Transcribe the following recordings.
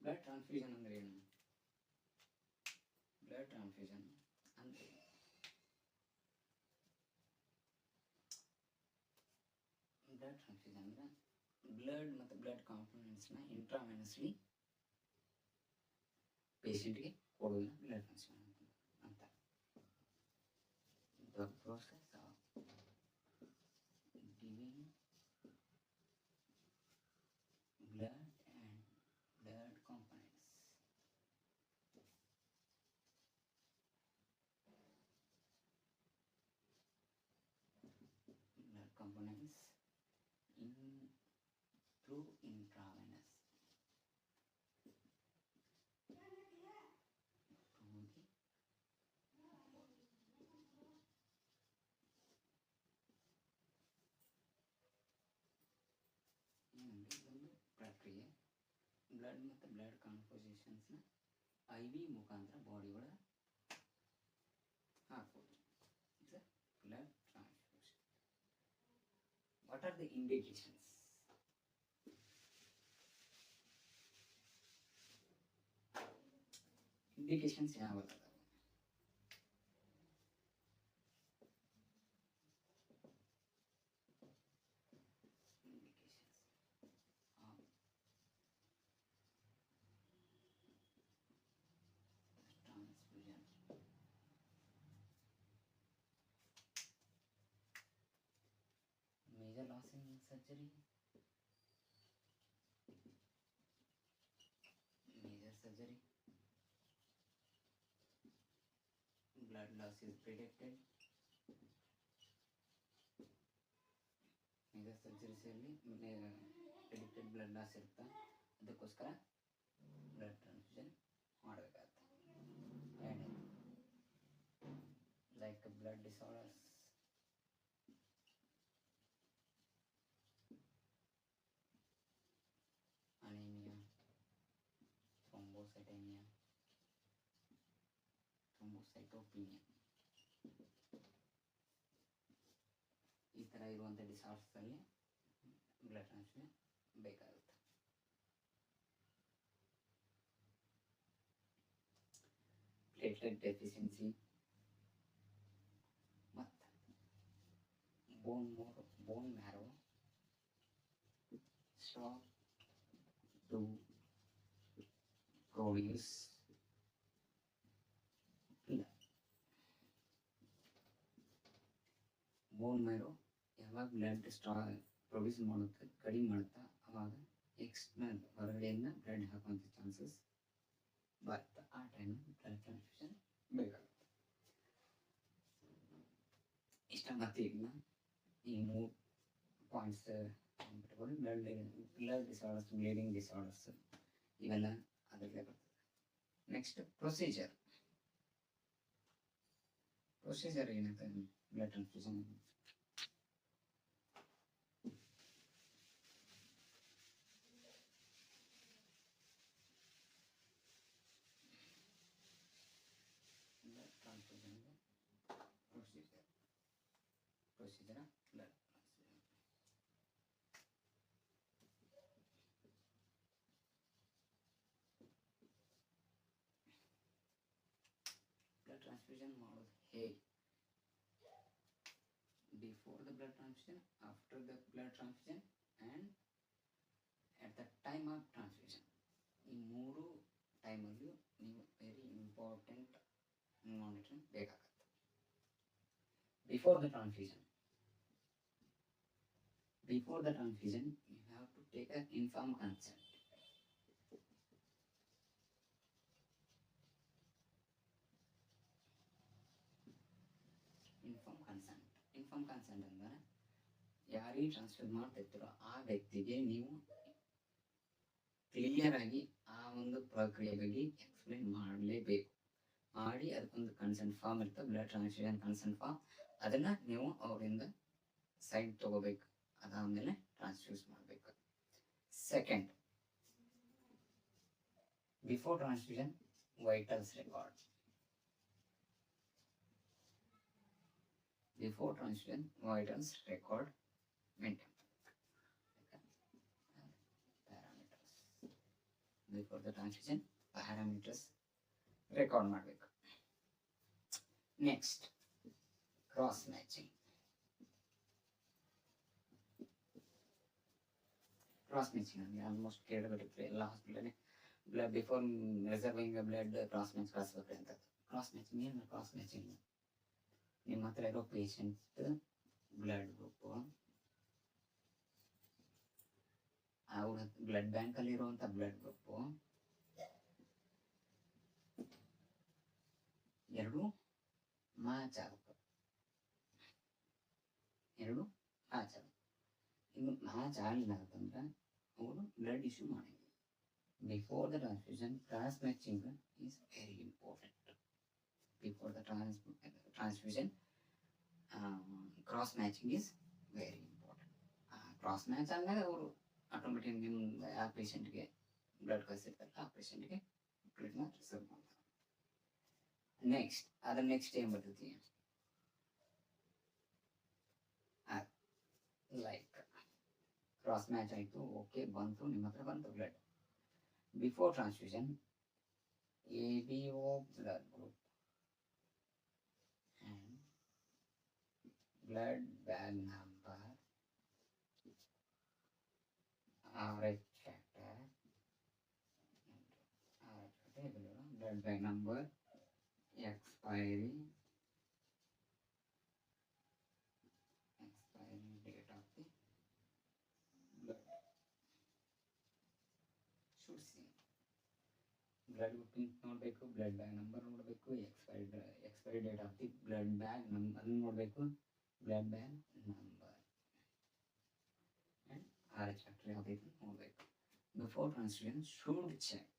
Blood transfusion ಅಂದರೆ ಏನು? Blood transfusion ಅಂದರೆ ಬ್ಲಡ್ ಟ್ರಾನ್ಸ್ಫ್ಯೂಷನ್ ಅಂದರೆ ಬ್ಲಡ್ ಮತ್ತು ಬ್ಲಡ್ ಕಾಂಪೋನೆಂಟ್ಸ್ನ ಇಂಟ್ರಾವೆನಸ್ಲಿ ಪೇಷಂಟ್ಗೆ ಕೊಡೋದನ್ನ ಬ್ಲಡ್ ಟ್ರಾನ್ಸ್ಫ್ಯೂಷನ್ ಅಂತ. The process of giving blood and blood components. Blood components in through intravenous to the ಇದೊಂದು ಪ್ರಕ್ರಿಯೆ. ಬ್ಲಡ್ ಮತ್ತು ಬ್ಲಡ್ ಕಾಂಪೋಸಿಷನ್ಸ್ನ ಐ ವಿ ಮುಖಾಂತರ ಬಾಡಿ ಒಳಗೆ ಹಾಕ್ಬೋದು. It's a blood transfusion. What are the indications? Indications ಯಾವಲ್ಲ? Major loss in surgery, major surgery, blood loss is predicted. Major surgeries ಅಲ್ಲಿ predicted blood loss ಇರುತ್ತೆ, ಅದಕ್ಕೋಸ್ಕರ ಬ್ಲಡ್ ಟ್ರಾನ್ಸ್ಫ್ಯೂಷನ್ ಮಾಡಬೇಕಾಗುತ್ತೆ. Like blood disorders, anemia, thrombocytopenia, ಈ ಥರ ಇರುವಂಥ ಡಿಸಾರ್ಡರ್ಸಲ್ಲಿ blood transfusion ಬೇಕಾಗುತ್ತೆ. Platelet deficiency ಮತ್ತು bone marrow stop to produce blood. Bone marrow ಯಾವಾಗ ಬ್ಲಡ್ ಪ್ರೊಡ್ಯೂಸ್ ಮಾಡುತ್ತೆ, ಕಡಿಮೆ ಮಾಡುತ್ತಾ, ಅವಾಗ ಎಕ್ಸ್ಟರ್ನಲ್ ಹೊರಗಡೆಯಿಂದ ಬ್ಲಡ್ ಹಾಕುವಂಥ ಚಾನ್ಸಸ್ ಬರುತ್ತೆ. ಆ ಟೈಮ್ ಬ್ಲಡ್ ಟ್ರಾನ್ಸ್ಫ್ಯೂಷನ್ ಬೇಕಾಗುತ್ತೆ. ಇಷ್ಟ ಮತ್ತೆ ಈಗ ಈ 3 points blood disorders, bleeding disorders ಇವೆಲ್ಲ ಅದರಲ್ಲೇ ಬರ್ತದೆ. ನೆಕ್ಸ್ಟ್ ಪ್ರೊಸೀಜರ್ ಏನಂತ blood transfusion. Blood transfusion procedure blood transfusion ಮಾಡೋದು ಹೇಗೆ? Before the blood transfusion, after the blood transfusion and at the time of transfusion. ಈ 3 ಟೈಮಲ್ಲೂ ನೀವು ವೆರಿ ಇಂಪಾರ್ಟೆಂಟ್ ಮಾನಿಟರಿಂಗ್ ಬೇಕಾಗುತ್ತೆ. Before the transfusion you have to take an informed consent. Inform consent ಅಂದರೆ ಯಾರಿಗೆ transfer ಮಾಡ್ತಿರ್ತೀರೋ ಆ ವ್ಯಕ್ತಿಗೆ ನೀವು ಕ್ಲಿಯರ್ ಆಗಿ ಆ ಒಂದು ಪ್ರಕ್ರಿಯೆ ಬಗ್ಗೆ ಎಕ್ಸ್ಪ್ಲೇನ್ ಮಾಡಲೇಬೇಕು. ಮಾಡಿ ಅದಕ್ಕೊಂದು ಕನ್ಸೆಂಟ್ ಫಾರ್ಮ್ ಇರ್ತದೆ, ಬ್ಲಡ್ ಟ್ರಾನ್ಸ್ಫ್ಯೂಷನ್ ಕನ್ಸೆಂಟ್ ಫಾರ್ಮ್, ಅದನ್ನು ನೀವು ಅವರಿಂದ ಸೈನ್ ತಗೋಬೇಕು. ಅದಾದಮೇಲೆ ಟ್ರಾನ್ಸ್ಫ್ಯೂಸ್ ಮಾಡಬೇಕು. Second, before transfusion vitals record. Before transfusion, vitals record maintain parameters. Before the transfusion parameters record ಮಾಡಬೇಕು. Next cross matching. Cross matching ಅಂದರೆ ಆಲ್ಮೋಸ್ಟ್ ಕೇಳಬೇಕಿತ್ತು ಎಲ್ಲ ಹಾಸ್ಪಿಟಲಲ್ಲಿ blood before reserving blood cross match ಕಳಿಸ್ಬೇಕು ಅಂತ. ಕ್ರಾಸ್ ಮ್ಯಾಚಿಂಗ್ ಏನು? Cross matching ನಿಮ್ಮ ಹತ್ರ ಇರೋ ಪೇಷಂಟ್ ಬ್ಲಡ್ ಗ್ರೂಪು ಅವ್ರ ಬ್ಲಡ್ ಬ್ಯಾಂಕಲ್ಲಿ ಇರುವಂಥ ಬ್ಲಡ್ ಗ್ರೂಪು ಎರಡು ಮ್ಯಾಚ್ ಆಗುತ್ತೆ. ಇನ್ನು ಮ್ಯಾಚ್ ಆಗಲಿಲ್ಲ ಅಂತಂದ್ರೆ ಅವರು ಬ್ಲಡ್ ಇಶ್ಯೂ ಮಾಡಿದ್ರು. Before the transfusion cross matching is very important. Before the transfusion cross matching is very important. Cross match ಆದಮೇಲೆ ಅವರು ಆಟೋಮೆಟಿಕ್ ನಿಮ್ಮ ಆ ಪೇಷಂಟ್ಗೆ ಬ್ಲಡ್ ಕಳಿಸಿರ್ತಾರೆ, ಆ ಪೇಷಂಟ್ಗೆ ಬ್ಲಡ್ನ ರಿಸರ್ವ್ ಮಾಡ್ತಾರೆ. ನೆಕ್ಸ್ಟ್ ಏನು ಬರ್ತೈತಿ? ಲೈಕ್ ಕ್ರಾಸ್ ಮ್ಯಾಚ್ ಆಯಿತು, ಓಕೆ ಬಂತು, ನಿಮ್ಮ ಹತ್ರ ಬಂತು blood. Before transfusion ABO blood group and blood bag number RH factor blood bag number expiry date of the blood should see. Blood grouping ನೋಡಬೇಕು, ಬ್ಲಡ್ ಬ್ಯಾಗ್ ನಂಬರ್ ನೋಡಬೇಕು, expiry date of the blood bag number ನೋಡಬೇಕು, blood bag number and RH factor ಯಾವುದೈತೆ ನೋಡಬೇಕು. Before transfusion should check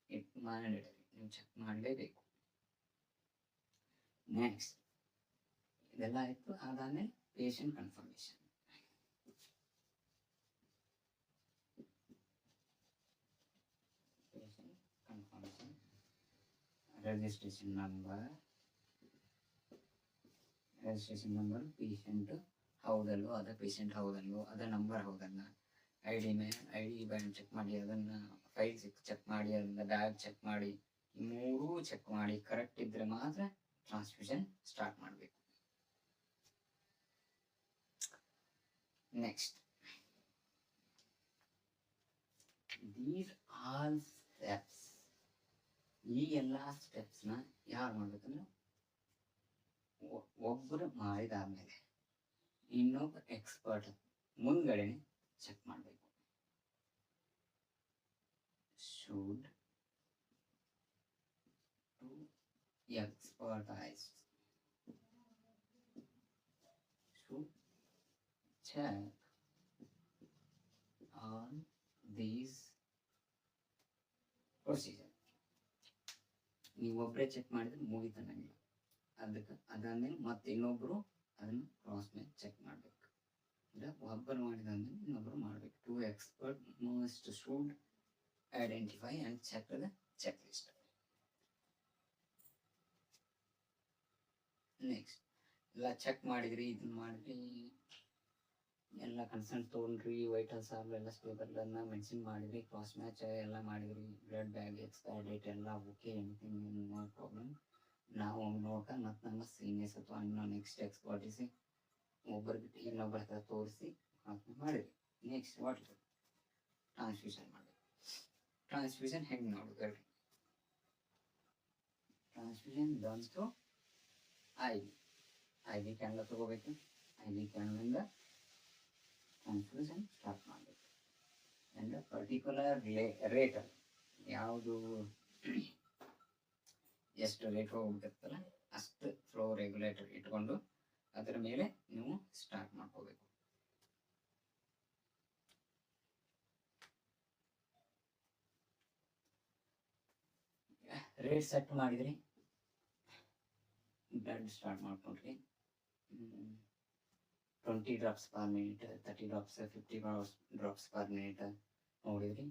it mandatory, ನೀವು check ಮಾಡಲೇಬೇಕು. Next ಇದೆಲ್ಲ ಆಯಿತು. ಅದಾದಮೇಲೆ patient confirmation. registration number patient ಹೌದಲ್ವೋ, ಅದ ಪೇಷಂಟ್ ಹೌದಲ್ವೋ, ಅದ ನಂಬರ್ ಹೌದಲ್ಲ, ಐ ಡಿ ಬ್ಯಾಂಡ್ ಚೆಕ್ ಮಾಡಿ, ಅದನ್ನು ಫೈಲ್ ಚೆಕ್ ಮಾಡಿ, ಅದನ್ನ ಬ್ಯಾಗ್ ಚೆಕ್ ಮಾಡಿ, ಈ ಮೂರೂ ಚೆಕ್ ಮಾಡಿ ಕರೆಕ್ಟ್ ಇದ್ರೆ ಮಾತ್ರ ಟ್ರಾನ್ಸ್ಫ್ಯೂಷನ್ ಸ್ಟಾರ್ಟ್ ಮಾಡಬೇಕು. ನೆಕ್ಸ್ಟ್ ದೀಸ್ ಆಲ್ ಸ್ಟೆಪ್ಸ್, ಈ ಎಲ್ಲ ಸ್ಟೆಪ್ಸ್ನ ಯಾರು ಮಾಡ್ಬೇಕಂದ್ರೆ ಒಬ್ಬರು ಮಾಡಿದಾದ್ಮೇಲೆ ಇನ್ನೊಬ್ಬ ಎಕ್ಸ್ಪರ್ಟ್ ಮುಂದ್ಗಡೆ ಚೆಕ್ ಮಾಡಬೇಕು. Should to expertise should check on these procedure. ನೀವೊಬ್ಬರೇ ಚೆಕ್ ಮಾಡಿದ್ರೆ ಮುಗಿತನಂಗಿಲ್ಲ. ಅದಾದ್ಮೇಲೆ ಮತ್ತೆ ಇನ್ನೊಬ್ಬರು ಅದನ್ನು ಕ್ರಾಸ್ ಮ್ಯಾಚ್ ಚೆಕ್ ಮಾಡಬೇಕು. ಅಂದರೆ ಒಬ್ಬರು ಮಾಡಿದಾದ್ಮೇಲೆ ಇನ್ನೊಬ್ಬರು ಮಾಡಬೇಕು. Two expert must should identify and check the check list. Next ಎಲ್ಲ ಚೆಕ್ ಮಾಡಿದ್ರಿ, ಇದನ್ನ ಮಾಡಿದ್ರಿ, ಎಲ್ಲ ಕನ್ಸಲ್ಟ್ ತೊಗೊಂಡ್ರಿ, ವೈಟಲ್ಸ್ ಆಗಲು ಎಲ್ಲ ಸ್ಟೇಬಲ್ ಮೆಡಿಸಿನ್ ಮಾಡಿದ್ರಿ, ಕ್ರಾಸ್ ಮ್ಯಾಚ್ ಎಲ್ಲ ಮಾಡಿದ್ರಿ, ಬ್ಲಡ್ ಬ್ಯಾಗ್ ಎಕ್ಸ್ಪೈರ್ ಡೇಟ್ ಎಲ್ಲ ಓಕೆ, ಎನಿಥಿಂಗ್ ನೋ ಪ್ರಾಬ್ಲಮ್. ನಾವು ನೋಡ್ಕೊಂಡು ಮತ್ತು ನಮ್ಮ ಸೀನಿಯರ್ಸ್ ಅಥವಾ ಇನ್ನೂ ನೆಕ್ಸ್ಟ್ ಎಕ್ಸ್ಪರ್ಟಿಸಿ ಒಬ್ಬರಿಗೆ ಇನ್ನೊಬ್ಬರ ಹತ್ರ ತೋರಿಸಿ ಮಾಡಿದ್ವಿ. ನೆಕ್ಸ್ಟ್ ವಾಟ್ ಟ್ರಾನ್ಸ್ಫ್ಯೂಷನ್ ಮಾಡಬೇಕು. ಟ್ರಾನ್ಸ್ಫ್ಯೂಷನ್ ಹೆಂಗೆ ಮಾಡೋದು ಹೇಳ್ರಿ? ಟ್ರಾನ್ಸ್ಫ್ಯೂಷನ್ ಬಂತು ಐ ವಿ ಕ್ಯಾನ್ಲ ತಗೋಬೇಕು. ಐ ವಿ ಕ್ಯಾನ್ಲಿಂದ ಟ್ರಾನ್ಸ್ಫ್ಯೂಷನ್ ಸ್ಟಾರ್ಟ್ ಮಾಡಬೇಕು. ಆ್ಯಂಡ್ ಪರ್ಟಿಕ್ಯುಲರ್ ರೇಟಲ್ಲಿ ಯಾವುದು ಎಷ್ಟು ರೇಟ್ ಹೋಗ್ಬಿಟ್ಟಿರ್ತಲ್ಲ ಅಷ್ಟು ಫ್ಲೋ ರೆಗ್ಯುಲೇಟರ್ ಇಟ್ಕೊಂಡು ಅದರ ಮೇಲೆ ನೀವು ಸ್ಟಾರ್ಟ್ ಮಾಡ್ಕೋಬೇಕು. ರೇಟ್ ಸೆಟ್ ಮಾಡಿದ್ರಿ, ಬ್ಲಡ್ ಸ್ಟಾರ್ಟ್ ಮಾಡ್ಕೊಂಡ್ರಿ. 20 drops per minute, 30 drops, 50 drops per minute ನೋಡಿದ್ರಿ.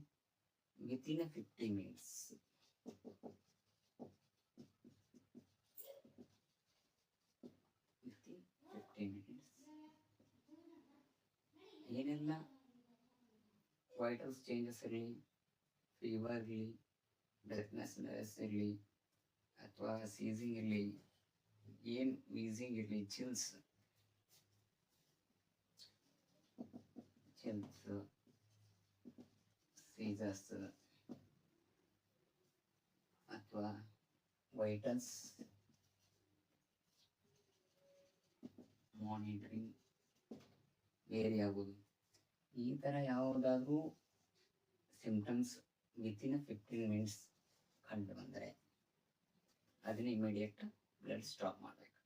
ವಿತಿನ್ 50 minutes ಏನೆಲ್ಲ ವೈಟಲ್ಸ್ ಚೇಂಜಸ್ ಇರಲಿ, ಫೀವರ್ ಇರಲಿ, ಬ್ರೆತ್ನೆಸ್ನೆಸ್ ಇರಲಿ, ಅಥವಾ ಸೀಸಿಂಗ್ ಇರಲಿ, ಏನು ವೀಸಿಂಗ್ ಇರಲಿ, ಚಿಲ್ಸ್ ಸೀಸರ್ಸ್ ಅಥವಾ ವೈಟಲ್ಸ್ ಮಾನಿಟರಿಂಗ್ ವೇರಿ ಆಗೋದು, ಈ ಥರ ಯಾವುದಾದ್ರೂ ಸಿಂಪ್ಟಮ್ಸ್ ವಿತಿನ್ 15 ಮಿನಿಟ್ಸ್ ಕಂಡು ಬಂದರೆ ಅದನ್ನ ಇಮಿಡಿಯೇಟ್ ಬ್ಲಡ್ ಸ್ಟಾಪ್ ಮಾಡಬೇಕು.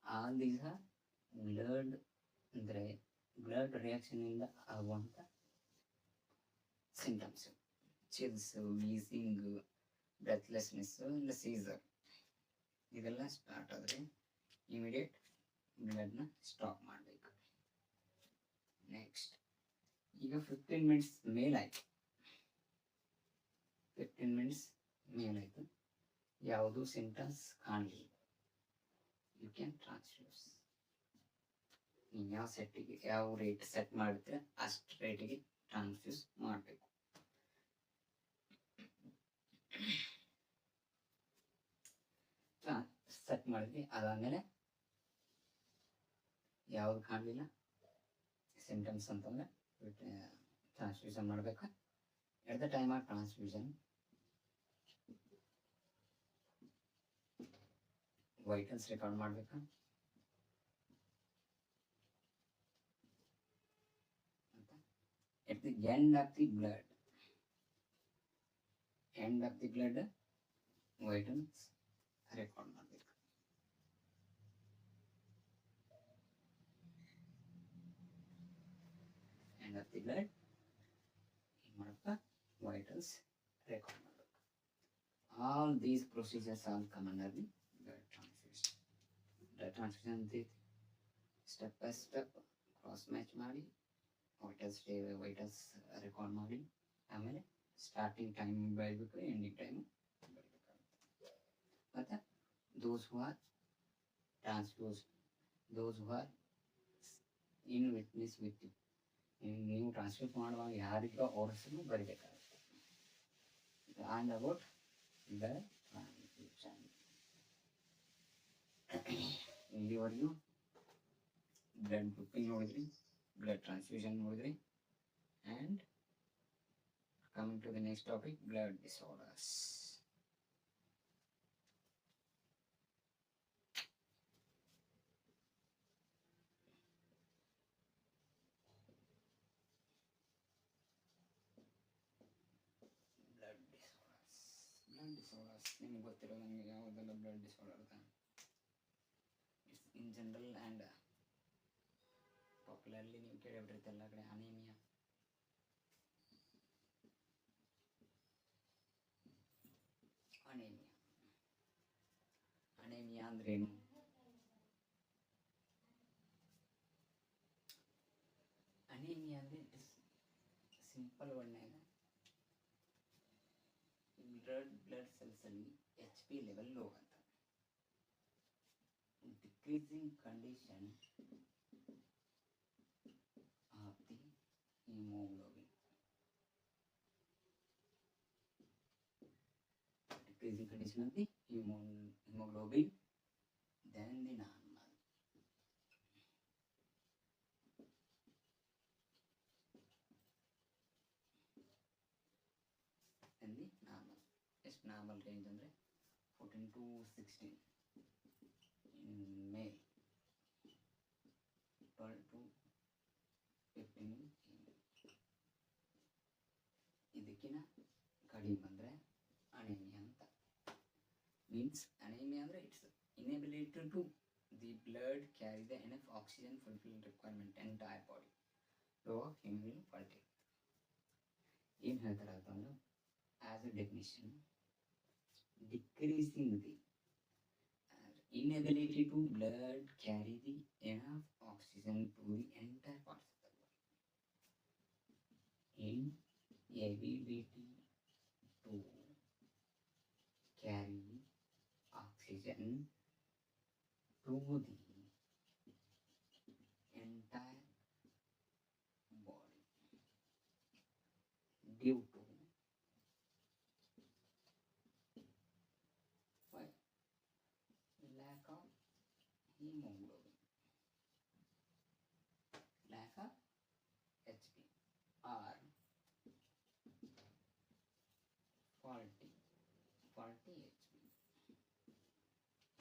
ಆಲ್ ದೀಸ್ ಆರ್ ಬ್ಲಡ್ ಅಂದರೆ ಬ್ಲಡ್ ರಿಯಾಕ್ಷನಿಂದ ಆಗುವಂಥ ಸಿಂಟಮ್ಸ್. ಚಿಲ್ಸ್, ವೀಸಿಂಗ್, ಬ್ರೆತ್ಲೆಸ್ನೆಸ್, ಇಲ್ಲ ಸೀಸರ್, ಇದೆಲ್ಲ ಸ್ಟಾರ್ಟ್ ಆದರೆ ಇಮಿಡಿಯೇಟ್ ಬ್ಲಡ್ನ ಸ್ಟಾಪ್ ಮಾಡಬೇಕು. ನೆಕ್ಸ್ಟ್, ಈಗ 15 ಮಿನಿಟ್ಸ್ ಮೇಲಾಯಿತು, 15 ಮಿನಿಟ್ಸ್ ಮೇಲಾಯಿತು, ಯಾವುದೂ ಸಿಂಟಮ್ಸ್ ಕಾಣಲಿಲ್ಲ, ಯು ಕ್ಯಾನ್ ಟ್ರಾನ್ಸ್ಫ್ಯೂಸ್. ನೀವು ಯಾವ ಸೆಟ್ಟಿಗೆ ಯಾವ ರೇಟ್ ಸೆಟ್ ಮಾಡ್ತೀರ ಅಷ್ಟು ರೇಟಿಗೆ ಟ್ರಾನ್ಸ್ಫ್ಯೂಸ್ ಮಾಡಬೇಕು. ಸೆಟ್ ಮಾಡಿದ್ವಿ, ಅದಾದಮೇಲೆ ಯಾವುದು ಕಾಣಲಿಲ್ಲ ಸಿಂಟಮ್ಸ್ ಅಂತಂದರೆ ಟ್ರಾನ್ಸ್ಫ್ಯೂಷನ್ ಮಾಡಬೇಕು. At the time of transfusion vitals record ಮಾಡಬೇಕು. At the end of the blood vitals record ಮಾಡಬೇಕು. ಎಂಡ್ ಆಫ್ ದಿ ಬ್ಲಡ್ ಏನು ಮಾಡಬೇಕು, ವೈಟಲ್ಸ್ ರೆಕಾರ್ಡ್ ಮಾಡಬೇಕು. All these procedures all come under the blood transfusion. Blood transfusion ಅಂತ step by step cross match ಮಾಡಿ vitals record ಮಾಡಿ, ಆಮೇಲೆ starting time ಬರೀಬೇಕು, ending time ಬರೀಬೇಕಾಗುತ್ತೆ. ಮತ್ತು those who are transfuse, those who are in witness with you, ನೀವು transfuse ಮಾಡುವಾಗ ಯಾರಿಗೋ ಅವ್ರ ಹೆಸರು ಬರೀಬೇಕಾಗುತ್ತೆ. And about blood transfusion. ಇಲ್ಲಿವರೆಗೂ ಬ್ಲಡ್ ಗ್ರೂಪಿಂಗ್ ನೋಡಿದ್ರಿ, ಬ್ಲಡ್ ಟ್ರಾನ್ಸ್ಫ್ಯೂಷನ್ ನೋಡಿದ್ರಿ, and coming to the next topic, blood disorders. ನಿಮ್ಗೆ ಗೊತ್ತಿರೋ ನನಗೆ ಯಾವುದೆಲ್ಲ ಬ್ಲಡ್ ಡಿಸಾರ್ಡರ್ ಇದೆ. It's in general and popularly ನೀವು ಕೇಳಿಬಿಟ್ಟಿರುತ್ತೆ ಎಲ್ಲ ಕಡೆ. ಅನೇಮಿಯಾ, ಅನೇಮಿಯಾ ಅಂದ್ರೇನು? ಅನೇಮಿಯಾ ಅಂದರೆ ಸಿಂಪಲ್ ವರ್ಡ್ನಾಗ ಬ್ಲಡ್ ಸೆಲ್ಸಲ್ಲಿ HP ಲೆವೆಲ್ ಲೋ ಅಂತ, decreasing condition of the haemoglobin, decreasing condition of the hemoglobin than the normal. Just normal range ಅಂದರೆ 14 to 16 in male, 12 to 15 in female. ಇದಕ್ಕಿಂತ ಕಡಿಮೆ ಬಂದರೆ ಅನೇಮಿಯಾ ಅಂತ. ಮೀನ್ಸ್ ಅನೇಮಿಯಾ ಅಂದರೆ it's inability to the blood carry the enough oxygen fulfill requirement entire body, low of hemoglobin quality. ಏನು ಹೇಳ್ತಾರೆ ಅಂತಂದ್ರೆ, as A definition, decreasing the inability to blood carry the enough oxygen to the entire parts of the body. Inability to carry oxygen to the entire body due to hemoglobin, lack of Hb, or faulty Hb.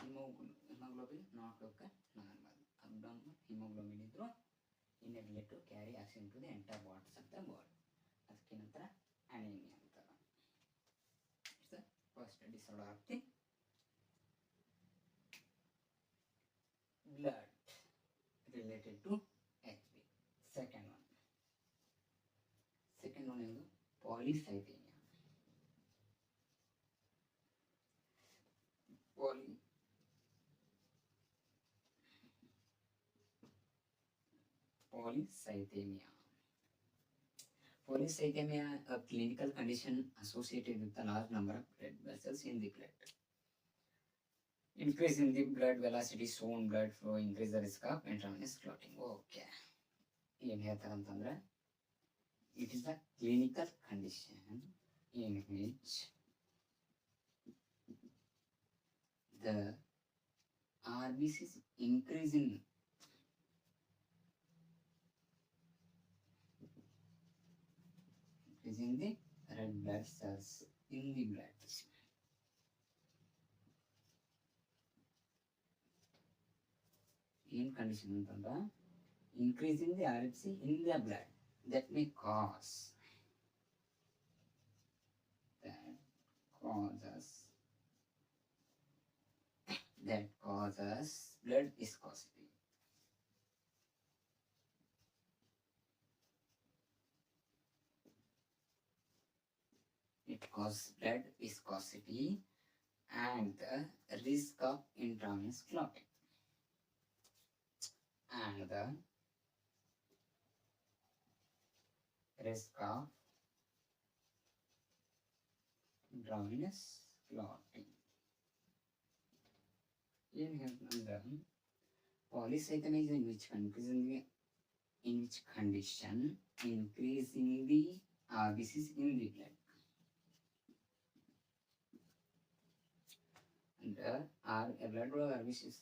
Hemoglobin not look normal. Abnormal hemoglobin ಇದ್ರು inability to carry oxygen to the entire parts of the body. ಅದಕ್ಕೆ ನಂತರ anemia ಅಂತಾರ. It's the first disorder of the blood related to Hb. Second one is polycythemia. Polycythemia. Polycythemia, a clinical condition associated with a large number of red vessels in the blood. Increase in the blood velocity, shown blood flow, increase the risk of intravenous clotting. Okay. ಏನು ಹೇಳ್ತಾರೆ ಅಂತಂದ್ರೆ, it is a clinical condition in which the RBCs increase in the red blood cells in the blood. In condition antandra, increasing the RBC in the blood that causes blood viscosity. It causes blood viscosity and the risk of intravenous clotting. And the risk of intravenous clotting. Polycythemia is in which condition increasing the RBCs in the blood. And blood RBCs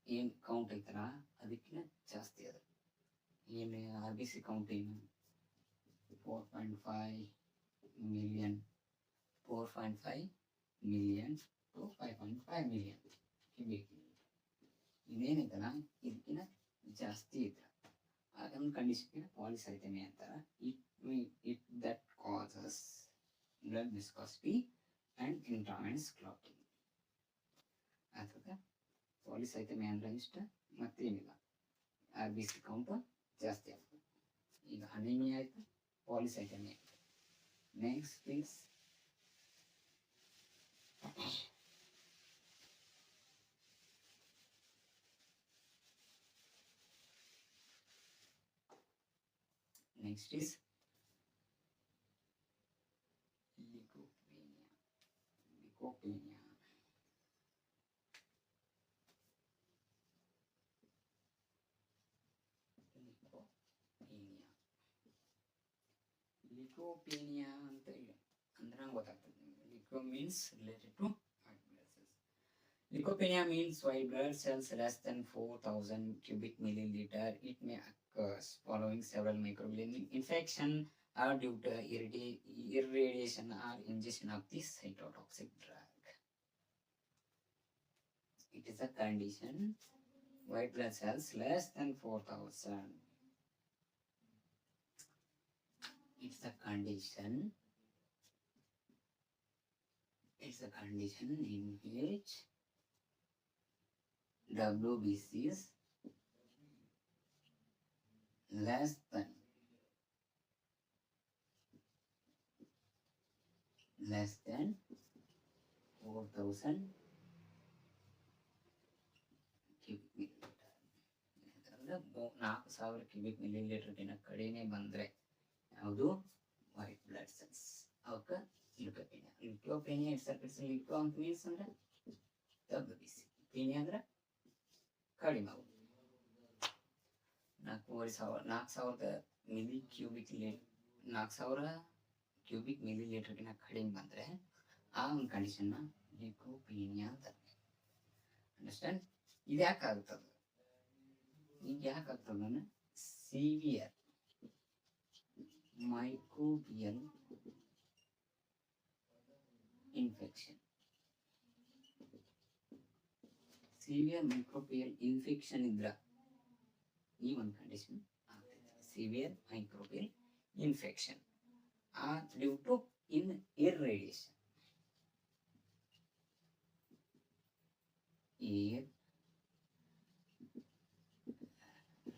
ಏನು count ಐತಲ್ಲ ಅದಕ್ಕಿಂತ ಜಾಸ್ತಿ ಅದ. ಏನು RBC count ಏನು 4.5 million to 5.5 million ಇದೇನೈತಲ್ಲ ಇದಕ್ಕಿಂತ ಜಾಸ್ತಿ ಐತೆ. ಅದೊಂದು ಕಂಡೀಷನ್ಗೆ ಪಾಲಿಸೈಥೆಮಿಯಾ ಅಂತಾರ. It that causes blood viscosity and intravenous clotting. ಅಥವಾ ಪಾಲಿಸೈಥೆಮಿಯಾ ಅಂದ್ರೆ ಇಷ್ಟ, ಮತ್ತೇನಿಲ್ಲ, RBC ಕೌಂಟು ಜಾಸ್ತಿ ಆಗ್ತದೆ. ಈಗ ಅನಿಮಿಯಾ ಆಯಿತು, ಪಾಲಿಸೈಥೆಮಿಯಾ ಆಯಿತು. Next please. Next is leukopenia. Leukopenia ಅಂತ ಇಲ್ಲ ಅಂದ್ರೆ ಗೊತ್ತಾಗ್ತದೆ ನಿಮಗೆ. Leuco means related to white blood cells. Leukopenia means white blood cells less than 4,000 cubic milliliter. It may occur following several microbial infection or due to irradiation or ingestion of the cytotoxic drug. It is a condition white blood cells less than 4,000. It's a condition in which WBCs less than 4,000 cubic milliliter. 4,000 cubic milliliterಗಿನ ಕಡಿಮೆ ಬಂದರೆ ಯಾವುದು white blood cells, ಅವಕ್ಕೆ ಲ್ಯೂಕೋಪೇನಿಯಾ. ಲ್ಯೂಕೋಪೇನಿಯಾ it's ಲ್ಯೂಕೋ ಅಂತ means ಅಂದ್ರೆ WBC, ಪೇನಿಯಾ ಅಂದ್ರೆ ಕಡಿಮೆ ಆಗೋದು. 4,000 cubic ಮಿಲಿಲೀಟರ್ಗಿನ ಕಡಿಮೆ ಬಂದರೆ ಆ ಒಂದು ಕಂಡೀಷನ್ನ ಲ್ಯೂಕೋಪೇನಿಯಾ ಅಂತ. ಅಂಡರ್ಸ್ಟ್ಯಾಂಡ್? ಇದು ಯಾಕೆ ಆಗ್ತದೆ? ಈಗ ಯಾಕೆ ಆಗ್ತದೆ ಅಂದ್ರೆ severe microbial infection. Severe microbial infection ಇದ್ರ ಈ ಒಂದು ಕಂಡೀಷನ್ ಆಗ್ತದೆ, severe microbial infection due to irradiation. Air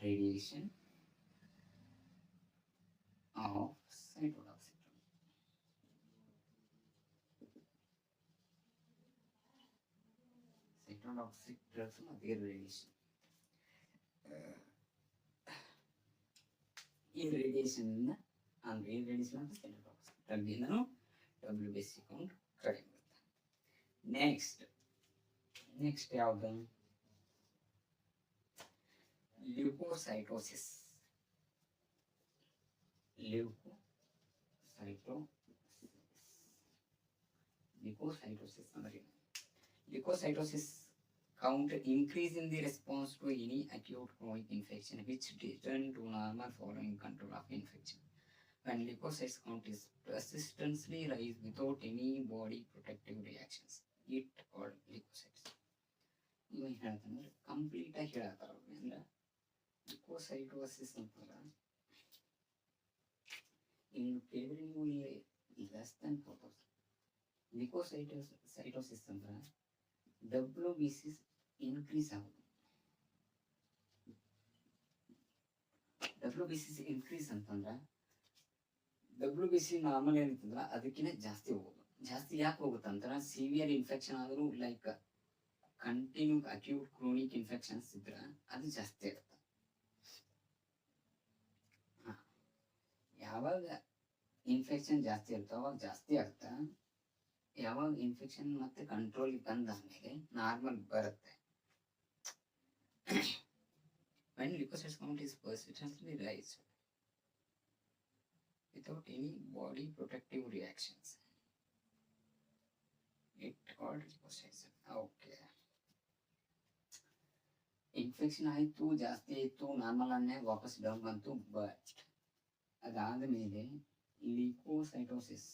radiation of cytotoxic. Cytotoxic drugs and air radiation. Irradiation and irradiation of cytotoxic drug ಇಂದನು WBC ಕೌಂಟ್ ಕಡಿಮೆ ಇರುತ್ತೆ. ನೆಕ್ಸ್ಟ್ ಯಾವುದು? ಲ್ಯೂಕೋಸೈಟೋಸಿಸ್. ಲ್ಯೂಕೋಸೈಟೋಸಿಸ್ ಅಂದ್ರೆ ಲ್ಯೂಕೋಸೈಟೋಸಿಸ್ count increase in the response to any acute chronic infection which return to normal following control of infection. When leukocytes count is persistently rise without any body protective reactions, it called leukocytes. ಇವ ಹೇಳ್ತಂದ್ರೆ complete ಆಗಿ ಹೇಳತ್ತಾರ ಅಂದ್ರೆ ಲ್ಯೂಕೋಸೈಟೋಸಿಸ್ ಅಂತಂದ್ರೆ ಇನ್ನು ಕೇಳಿದ್ರೆ ನೀವು ಇಲ್ಲಿ less than 4000. ಲ್ಯೂಕೋಸೈಟೋಸಿಸ್ ಅಂದ್ರೆ WBC increase ಆಗೋದು. WBC ಇನ್ಕ್ರೀಸ್ ಅಂತಂದ್ರೆ WBC ನಾರ್ಮಲ್ ಏನಿರ್ತಂದ್ರ ಅದಕ್ಕಿಂತ ಜಾಸ್ತಿ ಹೋಗೋದು. ಜಾಸ್ತಿ ಯಾಕೆ ಹೋಗುತ್ತಂದ್ರೆ ಸಿವಿಯರ್ ಇನ್ಫೆಕ್ಷನ್ ಆದರೂ like continue acute chronic infections ಇದ್ರೆ ಅದು ಜಾಸ್ತಿ ಆಗುತ್ತೆ. ಯಾವಾಗ ಇನ್ಫೆಕ್ಷನ್ ಜಾಸ್ತಿ ಇರುತ್ತೆ ಅವಾಗ ಜಾಸ್ತಿ ಆಗುತ್ತೆ. ಯಾವಾಗ ಇನ್ಫೆಕ್ಷನ್ ಮತ್ತೆ ಕಂಟ್ರೋಲ್ ಬಂದಾದ್ಮೇಲೆ ನಾರ್ಮಲ್ ಬರುತ್ತೆ. when leukocyte count is persistently rise without any body protective reactions, it called leukocytes. Okay, infection ಆಯಿತು, ಜಾಸ್ತಿ ಆಯಿತು, ನಾರ್ಮಲ್ ಅನ್ನೇ ವಾಪಸ್ ಡೌನ್ ಬಂತು. ಬಟ್ ಅದಾದ ಮೇಲೆ ಲ್ಯೂಕೋಸೈಟೋಸಿಸ್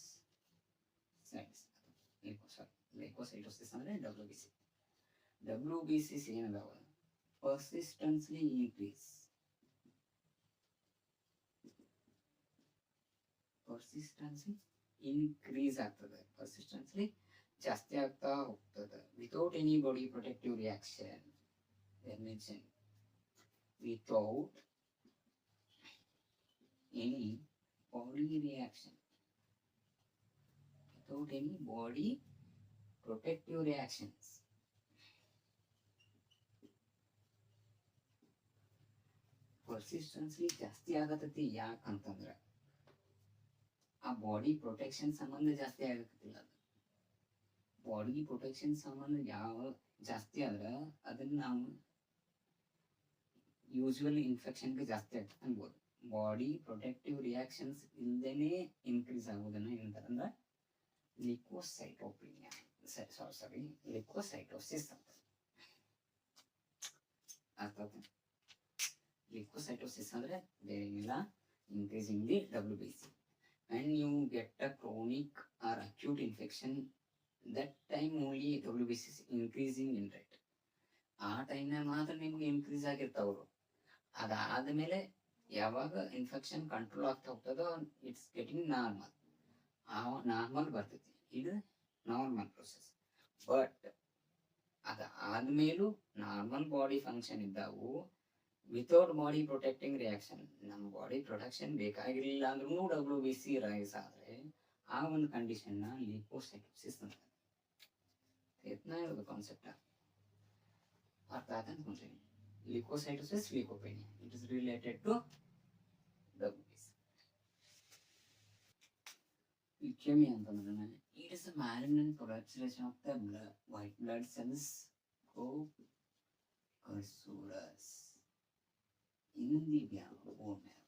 ಲ್ಯೂಕೋಸೈಟೋಸಿಸ್ ಅಂದ್ರೆ WBC ಏನದಾವ persistently increase ಆಗ್ತದೆ. persistently ಜಾಸ್ತಿ ಆಗ್ತಾ ಹೋಗ್ತದೆ without any body protective reaction. without any body reaction, without any body protective reactions. ಪರ್ಸಿಸ್ಟೆನ್ಸ್ಲಿ ಜಾಸ್ತಿ ಆಗತೈತಿ. ಯಾಕಂತಂದ್ರೆ ಆ ಬಾಡಿ ಪ್ರೊಟೆಕ್ಷನ್ ಸಂಬಂಧ ಜಾಸ್ತಿ ಆಗತ್ತಿಲ್ಲ. ಅದು ಬಾಡಿ ಪ್ರೊಟೆಕ್ಷನ್ ಸಂಬಂಧ ಯಾವ ಜಾಸ್ತಿ ಆದ್ರೆ ಅದನ್ನ ನಾವು ಯೂಶುವಲಿ ಇನ್ಫೆಕ್ಷನ್ಗೆ ಜಾಸ್ತಿ ಆಗ್ತದೆ ಅನ್ಬೋದು. ಬಾಡಿ ಪ್ರೊಟೆಕ್ಟಿವ್ ರಿಯಾಕ್ಷನ್ಸ್ ಇಲ್ಲದೇನೆ ಇನ್ಕ್ರೀಸ್ ಆಗೋದನ್ನ ಏನಂತಾರಂದ್ರೆ ಲ್ಯೂಕೋಸೈಟೋಪಿನಿಯಾ ಲ್ಯೂಕೋಸೈಟೋಸಿಸ್ ಅಂತ. ಲ್ಯೂಕೋಸೈಟೋಸಿಸ್ ಅಂದ್ರೆ ಬೇರೆ ಏನಿಲ್ಲ, increasing the WBC. When you get a chronic or acute infection, that time only WBC is increasing in rate. ಆ ಟೈಮ್ನಾಗ ಮಾತ್ರ ನಿಮ್ಗೆ ಇನ್ಕ್ರೀಸ್ ಆಗಿರ್ತಾವ್ರು. ಅದಾದ್ಮೇಲೆ ಯಾವಾಗ ಇನ್ಫೆಕ್ಷನ್ ಕಂಟ್ರೋಲ್ ಆಗ್ತಾ ಹೋಗ್ತದೋ ಇಟ್ಸ್ ಗೆಟಿಂಗ್ ನಾರ್ಮಲ್. ನಾರ್ಮಲ್ ಬರ್ತೈತಿ. ಇದು ನಾರ್ಮಲ್ ಪ್ರೊಸೆಸ್. ಬಟ್ ಅದಾದ್ಮೇಲೂ ನಾರ್ಮಲ್ ಬಾಡಿ ಫಂಕ್ಷನ್ ಇದ್ದಾವು ವಿತೌಟ್ ಬಾಡಿ ಪ್ರೊಟೆಕ್ಟಿಂಗ್ ರಿಯಾಕ್ಷನ್. ನಮ್ಮ ಬಾಡಿ ಪ್ರೊಟೆಕ್ಷನ್ ಬೇಕಾಗಿರಲಿಲ್ಲ ಅಂದ್ರೂ WBC ರೈಸ್ ಆದರೆ ಆ ಒಂದು ಕಂಡೀಷನ್ನ ಲ್ಯೂಕೋಸೈಟೋಸಿಸ್ ಅಂತ. ಇರೋದು ಕಾನ್ಸೆಪ್ಟ್ ಅರ್ಥ ಆಯ್ತು ಅನ್ಕೊಂತೀನಿ. Leucocytosis, leucopenia, it is related to WBC. Leukemia ಅಂತಂದ್ರೆ it is a malignant proliferation of the white blood cells precursors in the bone marrow.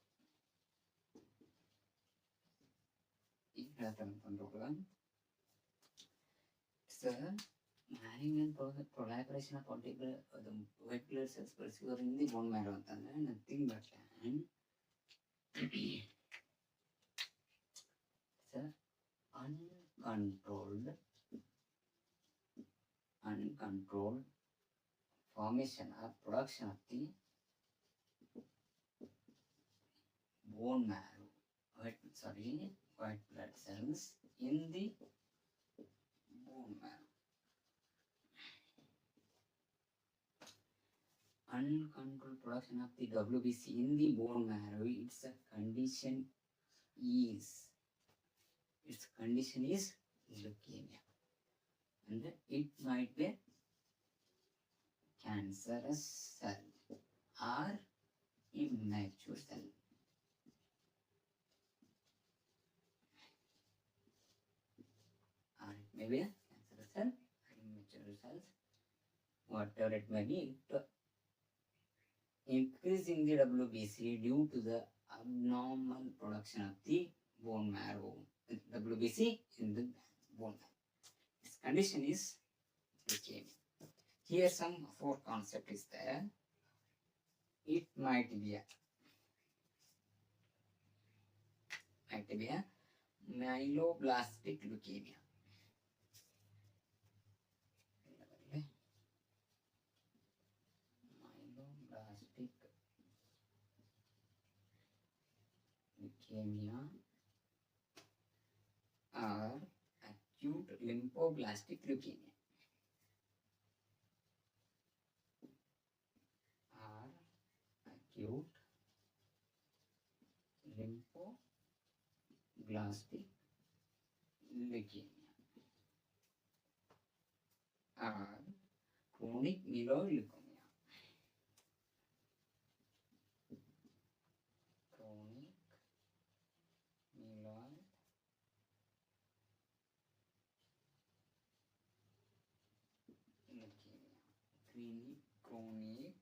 ಈಗ ಹೇಳ್ತಾರೆ ಅಂತಂದ್ರೆ it's a carrying and proliferation of particular the white blood cells persevere in the bone marrow ಅಂತಂದ್ರೆ nothing but sir uncontrolled formation or production of the bone marrow white blood cells in the bone marrow. Uncontrolled production of the WBC in the bone marrow, its condition is leukemia, and it might be cancerous cell or immature cell. Or it may be a cancerous cell or immature cells, whatever it may be. Increasing the WBC due to the abnormal production of the bone marrow. WBC in the bone marrow. This condition is leukemia. Here some 4 concept is there. It might be a myeloblastic leukemia. Myeloblastic leukemia or acute lymphoblastic leukemia. Acute lymphoblastic leukemia or chronic myeloid leukemia. Chronic myeloid leukemia. Chronic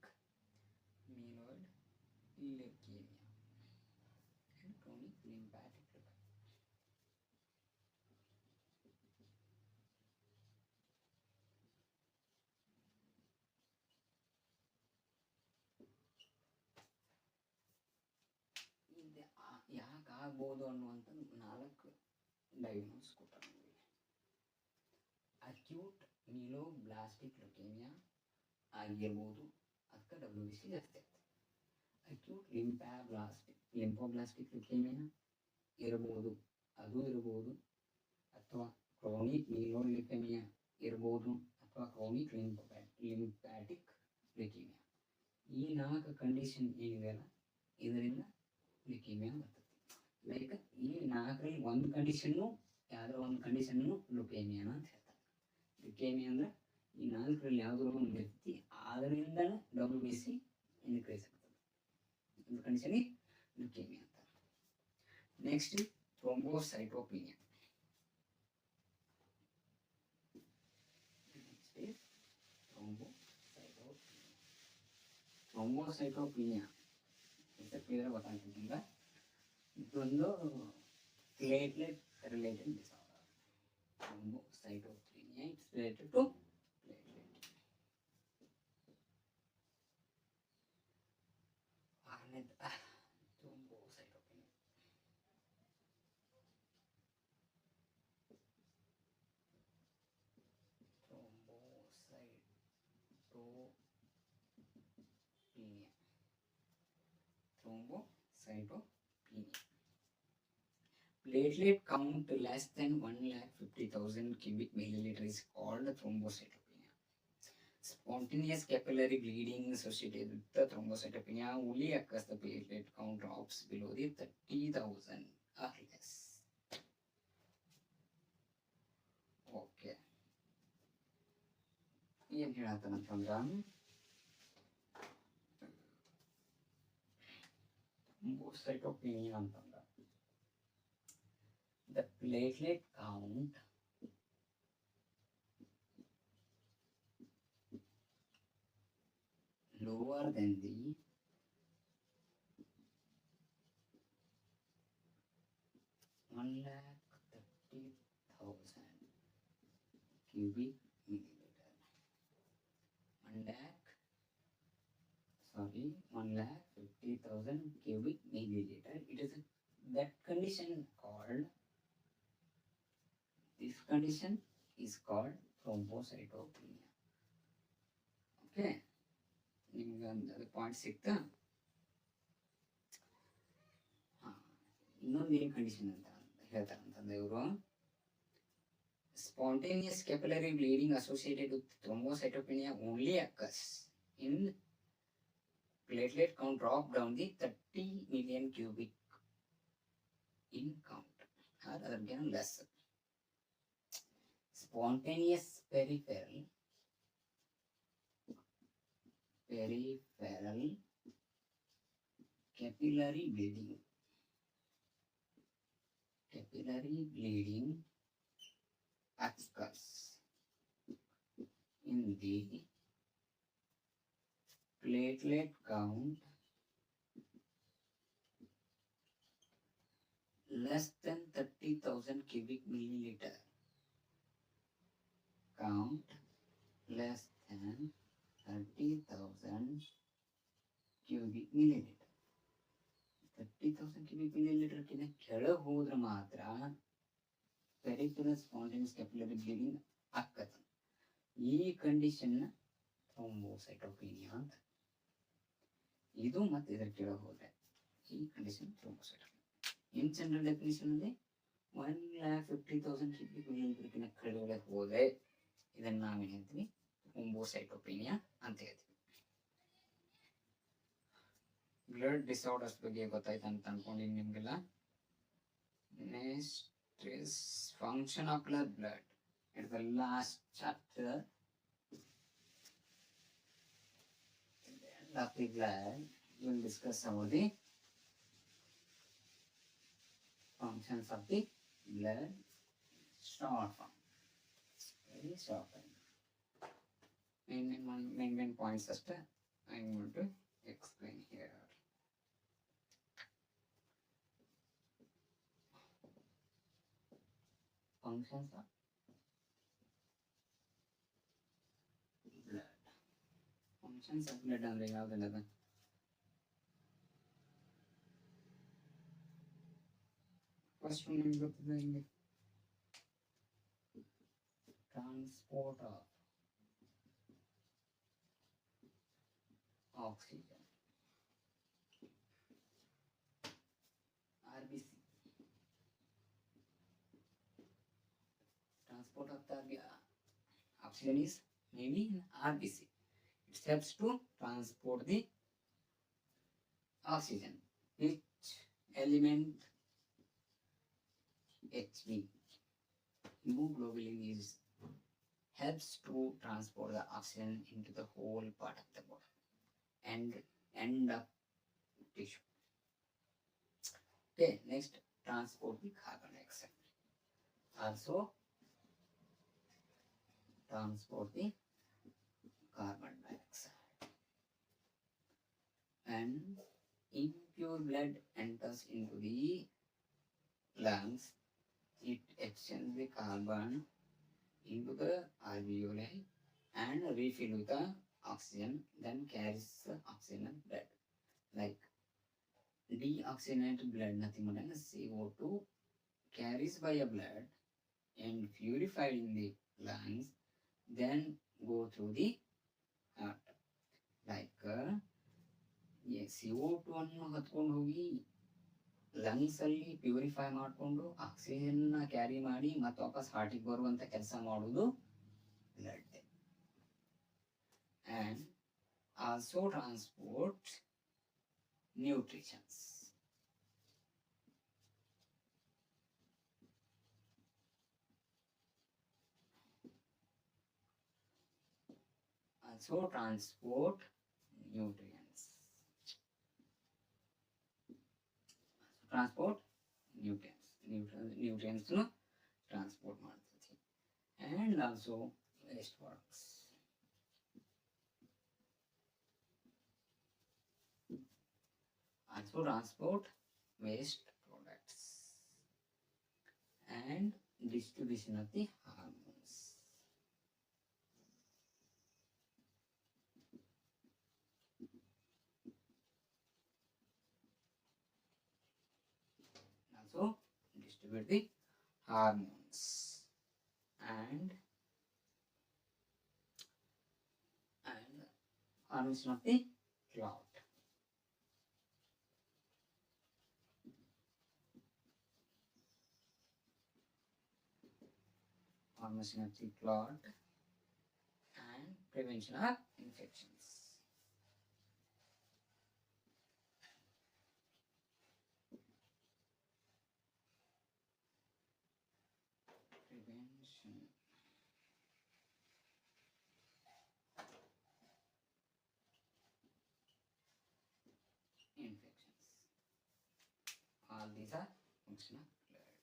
myeloid leukemia and chronic lymphatic leukemia. ಯಾಕೆ ಆಗ್ಬೋದು ಅನ್ನುವಂಥ 4 diagnose ಕೊಟ್ಟಾರೆ. Acute ಮೀಲೋಬ್ಲಾಸ್ಟಿಕ್ leukaemia ಆಗಿರ್ಬೋದು, ಅದಕ್ಕೆ WBC ಜಾಸ್ತಿ ಆಗ್ತದೆ. Acute lymphoblastic leukaemia ಇರ್ಬೋದು, ಅಥವಾ chronic ಮೀಲೋಯ್ಡ್ leukaemia ಇರ್ಬೋದು, ಅಥವಾ ಕ್ರೋನಿಕ್ ಲಿಂಫ್ಯಾಟಿಕ್ ಲ್ಯುಕೇಮಿಯಾ. ಈ 4 ಕಂಡೀಷನ್ ಏನಿದೆಯಲ್ಲ, ಇದರಿಂದ ಲ್ಯುಕೇಮಿಯಾ ಬರ್ತದೆ. ಲೈಕ್ ಈ 4ರಲ್ಲಿ ಒಂದು ಕಂಡೀಷನ್ನು, ಯಾವುದೋ ಒಂದು ಕಂಡೀಷನ್ನು ಲ್ಯುಕೇಮಿಯಾನ ಅಂತ ಹೇಳ್ತಾರೆ. ಲ್ಯುಕೇಮಿಯಾ ಅಂದರೆ ಈ 4ರಲ್ಲಿ ಯಾವುದೋ ಒಂದು ವ್ಯಕ್ತಿ ಆದ್ರಿಂದಲೇ WBC ಇನ್ಕ್ರೀಸ್ ಆಗ್ತದೆ. ಒಂದು ಕಂಡೀಷನ್ಗೆ ಲ್ಯುಕೇಮಿಯಾ ಅಂತ. Next thrombocytopenia. ಥ್ರೋಂಬೋಸೈಟೋಪಿನಿಯಾ ಕ್ಲಿಯರ್ ಗೊತ್ತಾಗ್ತಿಲ್ಲ. ಇದೊಂದು platelet related disorder. Thrombocytopenia it's related to platelet. ಆರನೇದು thrombocytopenia. Thrombocytopenia. Platelet count less than 150,000 cubic milliliter is called thrombocytopenia. Spontaneous capillary bleeding associated with the thrombocytopenia only occurs the platelet count drops below the 30,000 or less. Okay. ಏನು ಹೇಳತ್ತಂತಂದ್ರೆ thrombocytopenia ಅಂತಂದ್ರೆ the platelet count lower than the 130,000 cubic milliliter. 1,50,000 cubic milliliter. It is that condition called, this condition is called thrombocytopenia. Okay, ನಿಮ್ಗೆ ಒಂದು point ಸಿಕ್ತಾ? ಇನ್ನೊಂದು ಏನು condition ಅಂತ ಹೇಳ್ತಾರೆ ಅಂತಂದ್ರೆ ಇವರು, spontaneous capillary bleeding associated with thrombocytopenia only occurs in platelet count drop down the 30 million cubic in count, or other less. Spontaneous peripheral capillary bleeding occurs in the platelet count less than 30,000 cubic milliliter. Count less than 30,000 cubic milliliter. 30,000 cubic milliliter ಕಿಂತ ಕೆಳಗೆ ಹೋದ್ರೆ ಮಾತ್ರ peripheral spontaneous capillary bleeding ಆಕ್ಕತ್ತೆ. ಈ condition ಥ್ರೋಂಬೋಸೈಟೋಪೀನಿಯಾ ಅಂತ. ಇದು ಮತ್ತೆ ಇದರ ಕೆಳಗೆ ಹೋದ್ರೆ ಈ ಕಂಡೀಷನ್ ಥ್ರೋಂಬೋಸೈಟೋಪೀನಿಯಾ. ಇನ್ ಜನರಲ್ ಡೆಫಿನಿಷನ್ ಅಲ್ಲಿ 1,50,000 cubic milliliter ಕಿಂತ ಕೆಳಗಡೆ ಹೋದ್ರೆ ಇದನ್ನ ನಾವೇನು ಹೇಳ್ತೀವಿ, ಥ್ರೋಂಬೋಸೈಟೋಪೀನಿಯಾ ಅಂತ ಹೇಳ್ತೀವಿ. ಬ್ಲಡ್ ಡಿಸಾರ್ಡರ್ಸ್ ಬಗ್ಗೆ ಗೊತ್ತಾಯ್ತು ಅಂತ ಅನ್ಕೊಂಡಿನಿ ನಿಮ್ಗೆಲ್ಲ. Next is function of blood. It's the last chapter. At the end of the blood, we'll discuss about the functions of the blood. Short form, very short form. Main points just I'm going to explain here. Functions of blood. Functions of blood ಅಂದ್ರೆ ಯಾವುದೆಲ್ಲ? First ನಿಮ್ಗೆ ಗೊತ್ತಿದೆ ಹಿಂಗೆ, transport of oxygen, RBC. Transport of the oxygen is mainly in RBC. It helps to transport the oxygen. Which element? Hb. Hemoglobin is helps to transport the oxygen into the whole part of the body and end up tissue. Okay, next, transport the carbon dioxide. Also transport the carbon dioxide. And impure blood enters into the lungs. It exchanges the carbon into the alveoli and refill with the oxygen, then carries the oxygen and blood. Like deoxygenated blood, nothing more than CO2 carries by a blood and purified in the lungs, then go through the heart. Like CO2 ಅನ್ನು ಹತ್ಕೊಂಡು ಹೋಗಿ lungs ಅಲ್ಲಿ purify ಮಾಡಿಕೊಂಡು oxygen carry ಮಾಡಿ ಮತ್ತೆ ವಾಪಸ್ ಹಾರ್ಟಿಗೆ ಬರುವಂತ ಕೆಲಸ ಮಾಡುವುದು blood. And also transport nutritions. Also transport nutrients. Transport nutrients no transport ಮಾಡ್ತೈತಿ. And also waste products. Also transport waste products and distribution of the hormones. also distribute the hormones and formation of the clot. Formation of the clot and prevention of infections. Prevention. Infections. All these are function of blood.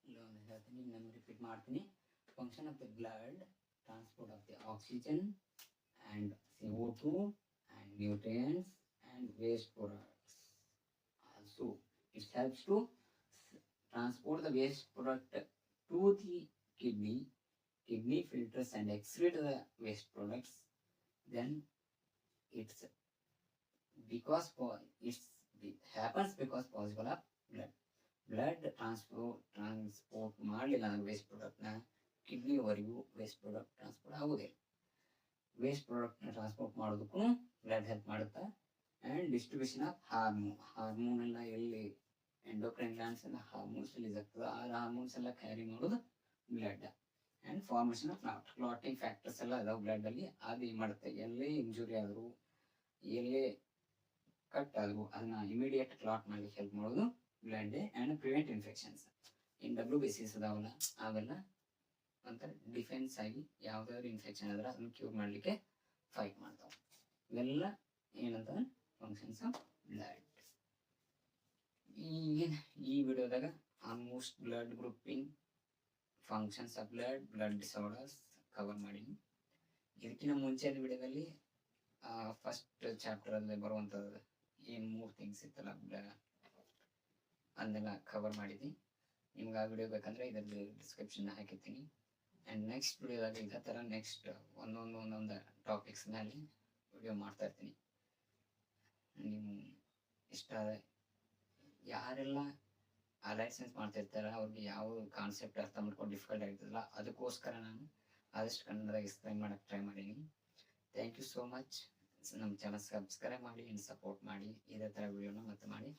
ಇಲ್ಲೊಂದು ಹೇಳ್ತೀನಿ, ಇನ್ನೊಂದು repeat ಮಾಡ್ತೀನಿ. Function of the blood, transport of the oxygen and CO2 and nutrients and waste products. Also, it helps to transport the waste product to the kidney. Kidney filters and excrete the waste products. Then it's happens because possible of blood transport ಮಾಡಲಿಲ್ಲ ಅಂದ್ರೆ waste ಪ್ರಾಡಕ್ಟ್ನ ಕಿಡ್ನಿವರೆಗೂ waste product transport ಆಗೋದಿಲ್ಲ. Waste ಪ್ರಾಡಕ್ಟ್ನ transport ಮಾಡೋದಕ್ಕೂ blood help ಮಾಡುತ್ತೆ. And distribution of hormone ಎಲ್ಲ ಎಲ್ಲಿ endocrine glands ಎಲ್ಲ ಹಾರ್ಮೋನ್ಸ್ ರಿಲೀಸ್ ಆಗ್ತದೆ, ಆ ಹಾರ್ಮೋನ್ಸ್ ಎಲ್ಲ ಕ್ಯಾರಿ ಮಾಡೋದು blood. And formation of clotting factors ಎಲ್ಲ ಅದಾವೆ ಬ್ಲಡ್ಡಲ್ಲಿ. ಅದು ಏನು ಮಾಡುತ್ತೆ, ಎಲ್ಲೇ ಇಂಜುರಿ ಆದರೂ ಎಲ್ಲೇ ಕಟ್ ಆದರೂ ಅದನ್ನ ಇಮಿಡಿಯೇಟ್ ಕ್ಲಾಟ್ ಮಾಡಲಿಕ್ಕೆ ಹೆಲ್ಪ್ ಮಾಡೋದು blood. And prevent infections. WBCs ಅದಾವಲ್ಲ, ಅವೆಲ್ಲ ಒಂಥರ ಡಿಫೆನ್ಸ್ ಆಗಿ ಯಾವುದಾದ್ರು ಇನ್ಫೆಕ್ಷನ್ ಆದ್ರೆ ಅದನ್ನು ಕ್ಯೂರ್ ಮಾಡಲಿಕ್ಕೆ ಫೈಟ್ ಮಾಡ್ತಾವೆ. ಇವೆಲ್ಲ ಏನಂತ ಫಂಕ್ಷನ್ಸ್ ಆಫ್ ಬ್ಲಡ್. ಈ ವಿಡಿಯೋದಾಗ almost blood grouping, functions of blood disorders cover ಮಾಡೀನಿ. ಇದಕ್ಕಿಂತ ಮುಂಚೆನ ವಿಡಿಯೋದಲ್ಲಿ ಫಸ್ಟ್ ಚಾಪ್ಟರಲ್ಲಿ ಬರುವಂಥದ್ದು ಏನು 3 ಥಿಂಗ್ಸ್ ಇತ್ತಲ್ಲ ಅದನ್ನೆಲ್ಲ ಕವರ್ ಮಾಡಿದ್ದೀನಿ. ನಿಮ್ಗೆ ಆ ವಿಡಿಯೋ ಬೇಕಂದರೆ ಇದರಲ್ಲಿ ಡಿಸ್ಕ್ರಿಪ್ಷನ್ ಹಾಕಿರ್ತೀನಿ. ಆ್ಯಂಡ್ ನೆಕ್ಸ್ಟ್ ವಿಡಿಯೋದಾಗ ಇದೇ ಥರ ನೆಕ್ಸ್ಟ್ ಒಂದೊಂದು ಟಾಪಿಕ್ಸ್ ಮೇಲೆ ವಿಡಿಯೋ ಮಾಡ್ತಾಯಿರ್ತೀನಿ. ನೀವು ಇಷ್ಟ ಯಾರೆಲ್ಲ ಅಲೈಡ್ ಸೈನ್ಸ್ ಮಾಡ್ತಿರ್ತಾರೆ ಅವ್ರಿಗೆ ಯಾವ ಕಾನ್ಸೆಪ್ಟ್ ಅರ್ಥ ಮಾಡ್ಕೊಂಡು ಡಿಫಿಕಲ್ಟ್ ಆಗ್ತದಲ್ಲ, ಅದಕ್ಕೋಸ್ಕರ ನಾನು ಆದಷ್ಟು ಕನ್ನಡದಾಗ ಎಕ್ಸ್ಪ್ಲೈನ್ ಮಾಡೋಕ್ಕೆ ಟ್ರೈ ಮಾಡೀನಿ. Thank you so much. ನಮ್ಮ ಚಾನಲ್ ಸಬ್ಸ್ಕ್ರೈಬ್ ಮಾಡಿ ಆ್ಯಂಡ್ ಸಪೋರ್ಟ್ ಮಾಡಿ. ಇದೇ ಥರ ವಿಡಿಯೋನ ಮತ್ತೆ ಮಾಡಿ